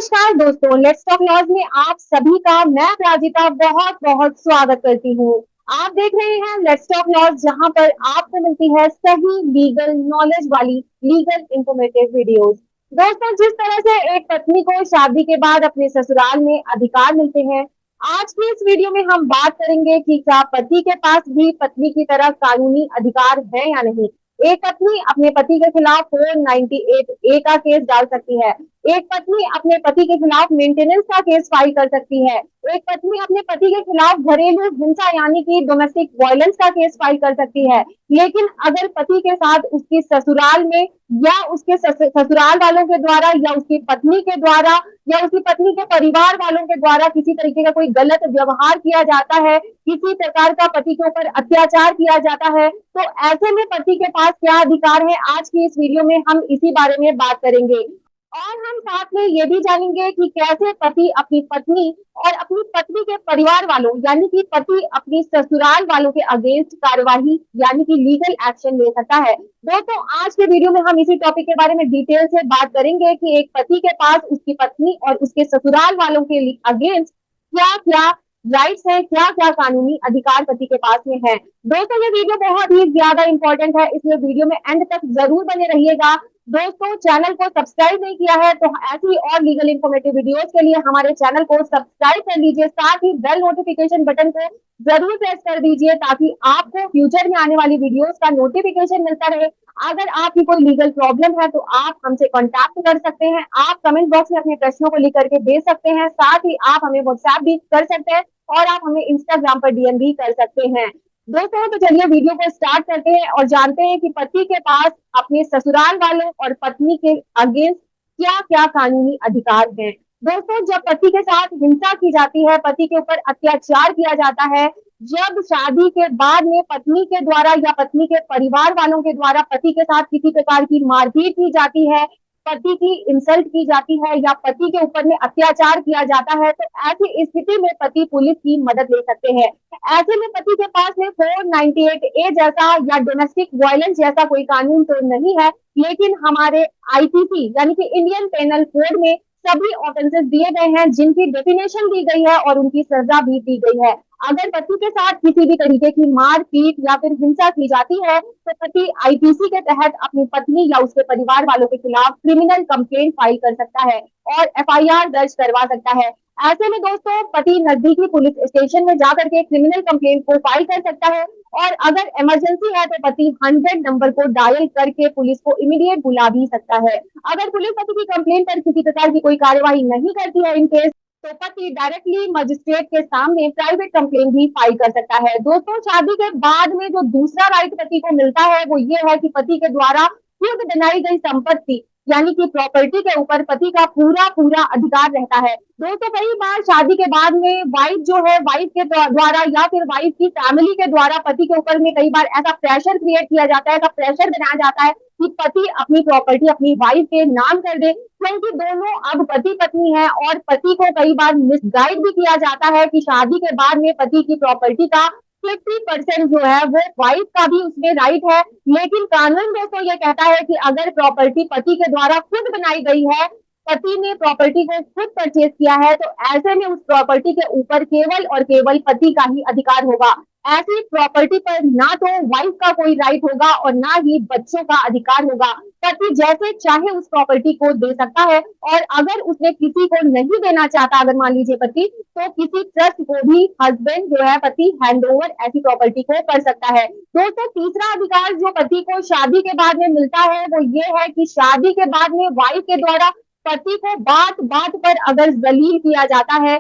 नमस्कार दोस्तों, let's talk laws में आप सभी का मैं अपराजिता बहुत बहुत स्वागत करती हूँ। आप देख रहे हैं लेट्स टॉक लॉज, जहां पर आपको मिलती है सही लीगल नॉलेज वाली लीगल इंफॉर्मेटिव वीडियोस। दोस्तों, जिस तरह से एक पत्नी को शादी के बाद अपने ससुराल में अधिकार मिलते हैं, आज की इस वीडियो में हम बात करेंगे कि क्या पति के पास भी पत्नी की तरह कानूनी अधिकार है या नहीं। एक पत्नी अपने पति के खिलाफ 498A का केस डाल सकती है। एक पत्नी अपने पति के खिलाफ मेंटेनेंस का केस फाइल कर सकती है। एक पत्नी अपने पति के खिलाफ घरेलू हिंसा यानी कि डोमेस्टिक वायलेंस का केस फाइल कर सकती है। लेकिन अगर पति के साथ उसकी ससुराल में या उसके ससुराल वालों के द्वारा या उसकी पत्नी के द्वारा या उसकी पत्नी के परिवार वालों के द्वारा किसी तरीके का कोई गलत व्यवहार किया जाता है, किसी प्रकार का पति के ऊपर अत्याचार किया जाता है, तो ऐसे में पति के पास क्या अधिकार है, आज की इस वीडियो में हम इसी बारे में बात करेंगे। और हम साथ में ये भी जानेंगे कि कैसे पति अपनी पत्नी और अपनी पत्नी के परिवार वालों यानी कि पति अपनी ससुराल वालों के अगेंस्ट कार्यवाही यानी कि लीगल एक्शन ले सकता है। दोस्तों, आज के वीडियो में हम इसी टॉपिक के बारे में डिटेल से बात करेंगे कि एक पति के पास उसकी पत्नी और उसके ससुराल वालों के अगेंस्ट क्या क्या राइट्स हैं, क्या क्या कानूनी अधिकार पति के पास में है। दोस्तों, ये वीडियो बहुत ही ज्यादा इंपॉर्टेंट है, इसलिए वीडियो में एंड तक जरूर बने रहिएगा। दोस्तों, चैनल को सब्सक्राइब नहीं किया है तो ऐसी और लीगल इन्फॉर्मेटिव वीडियोस के लिए हमारे चैनल को सब्सक्राइब कर लीजिए, साथ ही बेल नोटिफिकेशन बटन को जरूर प्रेस कर दीजिए ताकि आपको फ्यूचर में आने वाली वीडियोस का नोटिफिकेशन मिलता रहे। अगर आपकी कोई लीगल प्रॉब्लम है तो आप हमसे कांटेक्ट कर सकते हैं। आप कमेंट बॉक्स में अपने प्रश्नों को लिख करके भेज सकते हैं, साथ ही आप हमें व्हाट्सएप भी कर सकते हैं और आप हमें इंस्टाग्राम पर डीएम भी कर सकते हैं। दोस्तों, तो चलिए वीडियो को स्टार्ट करते हैं और जानते हैं कि पति के पास अपने ससुराल वालों और पत्नी के अगेंस्ट क्या क्या कानूनी अधिकार हैं। दोस्तों, जब पति के साथ हिंसा की जाती है, पति के ऊपर अत्याचार किया जाता है, जब शादी के बाद में पत्नी के द्वारा या पत्नी के परिवार वालों के द्वारा पति के साथ किसी प्रकार की मारपीट की जाती है, पति की इंसल्ट की जाती है या पति के ऊपर में अत्याचार किया जाता है, तो ऐसी स्थिति में पति पुलिस की मदद ले सकते हैं। ऐसे में पति के पास में 498A जैसा या डोमेस्टिक वायलेंस जैसा कोई कानून तो नहीं है, लेकिन हमारे आईपीसी यानी कि इंडियन पेनल कोड में सभी ऑफेंसेस दिए गए हैं, जिनकी डेफिनेशन दी गई है और उनकी सजा भी दी गई है। अगर पति के साथ किसी भी तरीके की मारपीट या फिर हिंसा की जाती है तो पति आईपीसी के तहत अपनी पत्नी या उसके परिवार वालों के खिलाफ क्रिमिनल कंप्लेंट फाइल कर सकता है और एफआईआर दर्ज करवा सकता है। ऐसे में दोस्तों, पति नजदीकी पुलिस स्टेशन में जाकर के क्रिमिनल कंप्लेंट को फाइल कर सकता है और अगर इमरजेंसी है तो पति 100 नंबर को डायल करके पुलिस को इमीडिएट बुला भी सकता है। अगर पुलिस पति की कंप्लेंट पर किसी प्रकार की कोई कार्यवाही नहीं करती है इन केस, तो पति डायरेक्टली मजिस्ट्रेट के सामने प्राइवेट कंप्लेंट भी फाइल कर सकता है। दोस्तों, शादी के बाद में जो दूसरा राइट पति को मिलता है वो ये है कि पति के द्वारा खुद बनाई गई संपत्ति यानी कि प्रॉपर्टी के ऊपर पति का पूरा पूरा अधिकार रहता है। दोस्तों, कई बार शादी के बाद में वाइफ जो है, वाइफ के द्वारा या फिर वाइफ की फैमिली के द्वारा पति के ऊपर में कई बार ऐसा प्रेशर क्रिएट किया जाता है, ऐसा प्रेशर बनाया जाता है कि पति अपनी प्रॉपर्टी अपनी वाइफ के नाम कर दे, क्योंकि दोनों अब पति पत्नी है और पति को कई बार मिसगाइड भी किया जाता है कि शादी के बाद में पति की प्रॉपर्टी का 50% जो है वो वाइफ का भी उसमें राइट है। लेकिन कानून दोस्तों ये कहता है कि अगर प्रॉपर्टी पति के द्वारा खुद बनाई गई है, पति ने प्रॉपर्टी को खुद परचेज किया है, तो ऐसे में उस प्रॉपर्टी के ऊपर केवल और केवल पति का ही अधिकार होगा। ऐसी प्रॉपर्टी पर ना तो वाइफ का कोई राइट होगा और ना ही बच्चों का अधिकार होगा। पति जैसे चाहे उस प्रॉपर्टी को दे सकता है और अगर उसने किसी को नहीं देना चाहता, अगर मान लीजिए पति, तो किसी ट्रस्ट को भी हस्बैंड जो है पति हैंड ओवर ऐसी प्रॉपर्टी को कर सकता है। दोस्तों, तीसरा अधिकार जो पति को शादी के बाद में मिलता है वो ये है कि शादी के बाद में वाइफ के द्वारा पति को बात बात पर अगर जलील किया जाता है,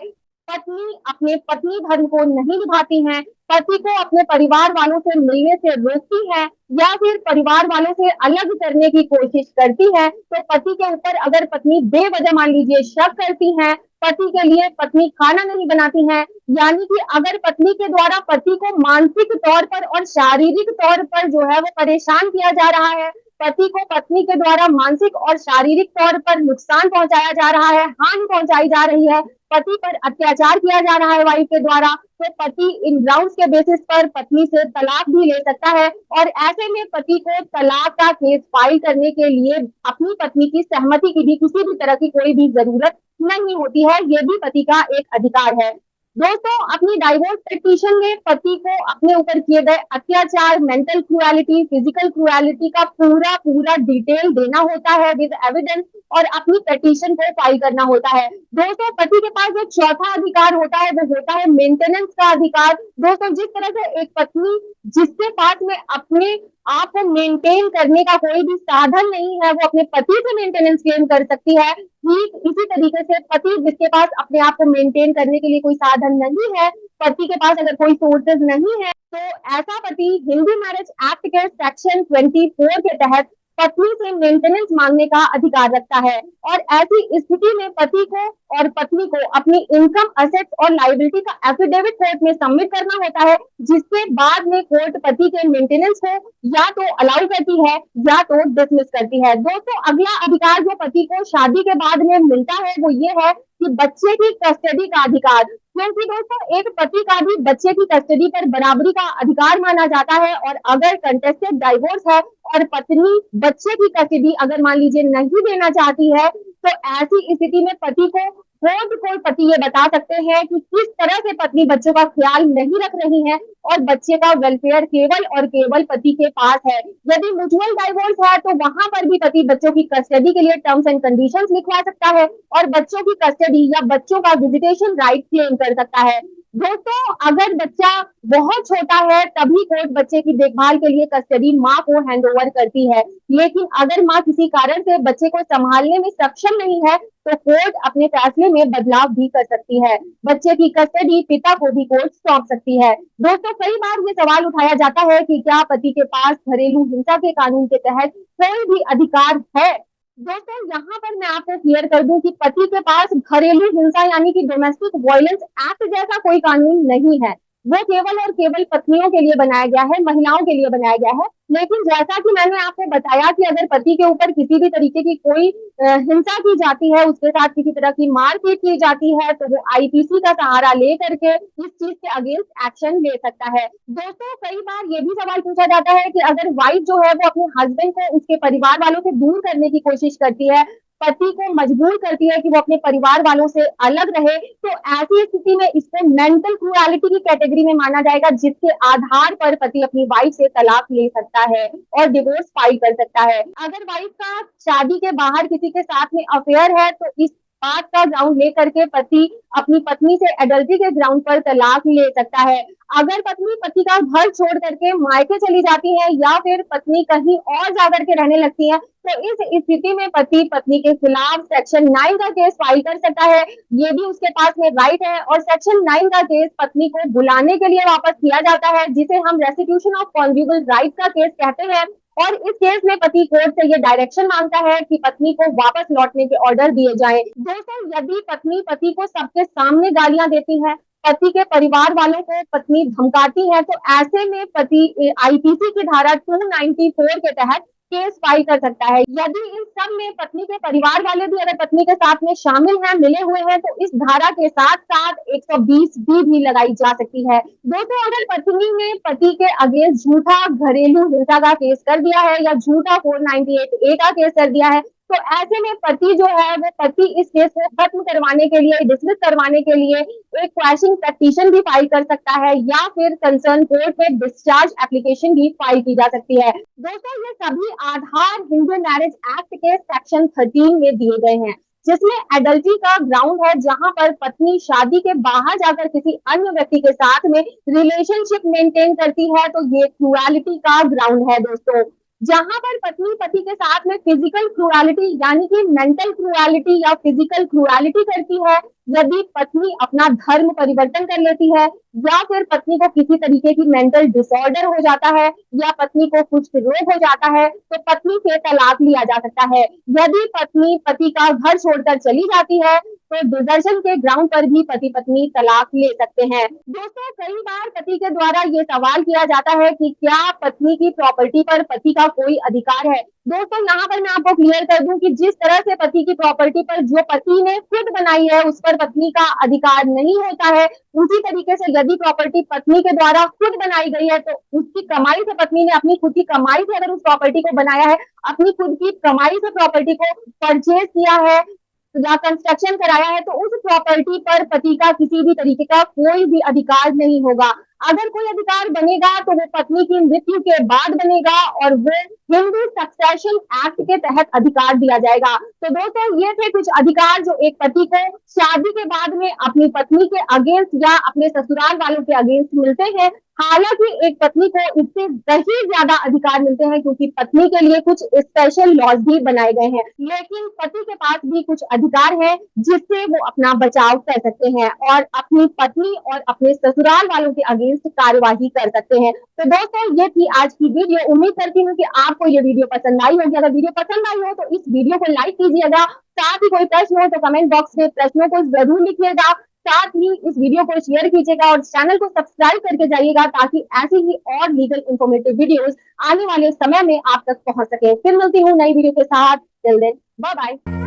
पत्नी अपने पत्नी धर्म को नहीं निभाती हैं, पति को अपने परिवार वालों से मिलने से रोकती है या फिर परिवार वालों से अलग करने की कोशिश करती है, तो पति के ऊपर अगर पत्नी बेवजह मान लीजिए शक करती है, पति के लिए पत्नी खाना नहीं बनाती है, यानी कि अगर पत्नी के द्वारा पति को मानसिक तौर पर और शारीरिक तौर पर जो है वो परेशान किया जा रहा है, पति को पत्नी के द्वारा मानसिक और शारीरिक तौर पर नुकसान पहुंचाया जा रहा है, हानि पहुंचाई जा रही है, पति पर अत्याचार किया जा रहा है वाइफ के द्वारा, तो पति इन ग्राउंड्स के बेसिस पर पत्नी से तलाक भी ले सकता है और ऐसे में पति को तलाक का केस फाइल करने के लिए अपनी पत्नी की सहमति की भी किसी भी तरह की कोई भी जरूरत नहीं होती है। ये भी पति का एक अधिकार है। दोस्तों, अपनी डाइवोर्स पिटीशन में पति को अपने ऊपर किए गए अत्याचार, मेंटल क्रूएलिटी, फिजिकल क्रूएलिटी का पूरा पूरा डिटेल देना होता है विद एविडेंस और अपनी पिटीशन को फाइल करना होता है। दोस्तों, पति के पास जो चौथा अधिकार होता है वो होता है मेंटेनेंस का अधिकार। दोस्तों, जिस तरह से एक पत्नी जिसके पास में अपने आप को मेंटेन करने का कोई भी साधन नहीं है, वो अपने पति से मेंटेनेंस क्लेम कर सकती है, ठीक इसी तरीके से पति जिसके पास अपने आप को मेंटेन करने के लिए कोई साधन नहीं है, पति के पास अगर कोई सोर्सेज नहीं है, तो ऐसा पति हिंदू मैरिज एक्ट के सेक्शन 24 के तहत पत्नी से मेंटेनेंस मांगने का अधिकार रखता है और ऐसी स्थिति में पति को और पत्नी को अपनी इनकम, असेट्स और लायबिलिटी का एफिडेविट कोर्ट में सबमिट करना होता है, जिसके बाद में कोर्ट पति के मेंटेनेंस को या तो अलाउ करती है या तो डिसमिस करती है। दोस्तों, अगला अधिकार जो पति को शादी के बाद में मिलता है वो ये है कि बच्चे की कस्टडी का अधिकार, क्योंकि दोस्तों एक पति का भी बच्चे की कस्टडी पर बराबरी का अधिकार माना जाता है और अगर कंटेस्टेड डाइवोर्स है और पत्नी बच्चे की कस्टडी अगर मान लीजिए नहीं देना चाहती है, तो ऐसी स्थिति में पति को कोर्ट को पति ये बता सकते हैं कि किस तरह से पत्नी बच्चों का ख्याल नहीं रख रही है और बच्चे का वेलफेयर केवल और केवल पति के पास है। यदि म्यूचुअल डाइवोर्स है तो वहां पर भी पति बच्चों की कस्टडी के लिए टर्म्स एंड कंडीशंस लिखवा सकता है और बच्चों की कस्टडी या बच्चों का विजिटेशन राइट क्लेम कर सकता है। दोस्तों, अगर बच्चा बहुत छोटा है तभी कोर्ट बच्चे की देखभाल के लिए कस्टडी माँ को हैंड ओवर करती है, लेकिन अगर माँ किसी कारण से बच्चे को संभालने में सक्षम नहीं है तो कोर्ट अपने फैसले में बदलाव भी कर सकती है। बच्चे की कस्टडी पिता को भी कोर्ट सौंप सकती है। दोस्तों, कई बार ये सवाल उठाया जाता है कि क्या पति के पास घरेलू हिंसा के कानून के तहत कोई भी अधिकार है। दोस्तों, यहाँ पर मैं आपको क्लियर कर दूं कि पति के पास घरेलू हिंसा यानी कि डोमेस्टिक वायलेंस एक्ट जैसा कोई कानून नहीं है। वो केवल और केवल पत्नियों के लिए बनाया गया है, महिलाओं के लिए बनाया गया है। लेकिन जैसा कि मैंने आपको बताया कि अगर पति के ऊपर किसी भी तरीके की कोई हिंसा की जाती है, उसके साथ किसी तरह की मारपीट की जाती है, तो वो आईपीसी का सहारा ले करके इस चीज के अगेंस्ट एक्शन ले सकता है। दोस्तों, कई बार ये भी सवाल पूछा जाता है कि अगर वाइफ जो है वो अपने हस्बैंड को उसके परिवार वालों से दूर करने की कोशिश करती है, पति को मजबूर करती है कि वो अपने परिवार वालों से अलग रहे, तो ऐसी स्थिति में इसको मेंटल क्रूएलिटी की कैटेगरी में माना जाएगा, जिसके आधार पर पति अपनी वाइफ से तलाक ले सकता है और डिवोर्स फाइल कर सकता है। अगर वाइफ का शादी के बाहर किसी के साथ में अफेयर है तो इस बात का ग्राउंड लेकर के पति अपनी पत्नी से एडल्ट्री के ग्राउंड पर तलाक ले सकता है। अगर पत्नी पति का घर छोड़ करके मायके चली जाती है या फिर पत्नी कहीं और जाकर के रहने लगती है, तो इस स्थिति में पति पत्नी के खिलाफ सेक्शन 9 का केस फाइल कर सकता है। ये भी उसके पास में राइट है और सेक्शन 9 का केस पत्नी को बुलाने के लिए वापस किया जाता है, जिसे हम रेस्टिट्यूशन ऑफ कॉन्जुगल राइट का केस कहते हैं। और इस केस में पति कोर्ट से ये डायरेक्शन मांगता है कि पत्नी को वापस लौटने के ऑर्डर दिए जाएं। दोस्तों, यदि पत्नी पति को सबके सामने गालियां देती है, पति के परिवार वालों को पत्नी धमकाती है, तो ऐसे में पति आईपीसी की धारा 294 के तहत केस फाइल कर सकता है। यदि इन सब में पत्नी के परिवार वाले भी अगर पत्नी के साथ में शामिल हैं, मिले हुए हैं, तो इस धारा के साथ साथ 120 भी लगाई जा सकती है। दोस्तों, अगर पत्नी ने पति के अगेंस्ट झूठा घरेलू हिंसा का केस कर दिया है या झूठा 498A का केस कर दिया है, तो ऐसे में पति जो है वो पति इस केस को खत्म करवाने के लिए, डिसमिस करवाने के लिए एक क्वैशिंग पिटीशन भी फाइल कर सकता है या फिर कंसर्न कोर्ट में डिस्चार्ज एप्लीकेशन भी फाइल की जा सकती है। दोस्तों, ये सभी आधार हिंदू मैरिज एक्ट के सेक्शन 13 में दिए गए हैं, जिसमें एडल्ट्री का ग्राउंड है, जहां पर पत्नी शादी के बाहर जाकर किसी अन्य व्यक्ति के साथ में रिलेशनशिप मेंटेन करती है, तो ये क्रूएलिटी का ग्राउंड है। दोस्तों, जहां पर पत्नी पति के साथ में फिजिकल क्रूएलिटी यानी कि मेंटल क्रूएलिटी या फिजिकल क्रूएलिटी करती है, यदि पत्नी अपना धर्म परिवर्तन कर लेती है या फिर पत्नी को किसी तरीके की मेंटल डिसऑर्डर हो जाता है या पत्नी को कुछ रोग हो जाता है, तो पत्नी से तलाक लिया जा सकता है। यदि पत्नी पति का घर छोड़कर चली जाती है, तो डिजर्शन के ग्राउंड पर भी पति पत्नी तलाक ले सकते हैं। दोस्तों, कई बार पति के द्वारा ये सवाल किया जाता है कि क्या पत्नी की प्रॉपर्टी पर पति का कोई अधिकार है। दोस्तों, यहाँ पर मैं आपको क्लियर कर दूं कि जिस तरह से पति की प्रॉपर्टी पर जो पति ने खुद बनाई है उस पर पत्नी का अधिकार नहीं होता है, उसी तरीके से यदि प्रॉपर्टी पत्नी के द्वारा खुद बनाई गई है तो उसकी कमाई से, पत्नी ने अपनी खुद की कमाई से अगर उस प्रॉपर्टी को बनाया है, अपनी खुद की कमाई से प्रॉपर्टी को परचेज किया है या कंस्ट्रक्शन कराया है, तो उस प्रॉपर्टी पर पति का किसी भी तरीके का कोई भी अधिकार नहीं होगा। अगर कोई अधिकार बनेगा तो वो पत्नी की मृत्यु के बाद बनेगा और वो हिंदू सक्सेशन एक्ट के तहत अधिकार दिया जाएगा। तो दोस्तों, ये थे कुछ अधिकार जो एक पति को शादी के बाद में अपनी पत्नी के अगेंस्ट या अपने ससुराल वालों के अगेंस्ट मिलते हैं। हालांकि एक पत्नी को इससे कहीं ज्यादा अधिकार मिलते हैं क्योंकि पत्नी के लिए कुछ स्पेशल लॉज भी बनाए गए हैं, लेकिन पति के पास भी कुछ अधिकार है जिससे वो अपना बचाव कर सकते हैं और अपनी पत्नी और अपने ससुराल वालों के अगेंस्ट कार्यवाही कर सकते हैं। तो दोस्तों, ये थी आज की वीडियो। उम्मीद करती हूँ कि आपको ये वीडियो पसंद आई होगी। अगर वीडियो पसंद आई हो तो इस वीडियो को लाइक कीजिएगा। साथ ही कोई प्रश्न हो तो कमेंट बॉक्स में प्रश्नों को जरूर लिखिएगा। साथ ही इस वीडियो को शेयर कीजिएगा और चैनल को सब्सक्राइब करके जाइएगा ताकि ऐसी ही और लीगल इंफॉर्मेटिव वीडियोस आने वाले समय में आप तक पहुंच सके। फिर मिलती हूँ नई वीडियो के साथ। Till then, bye bye.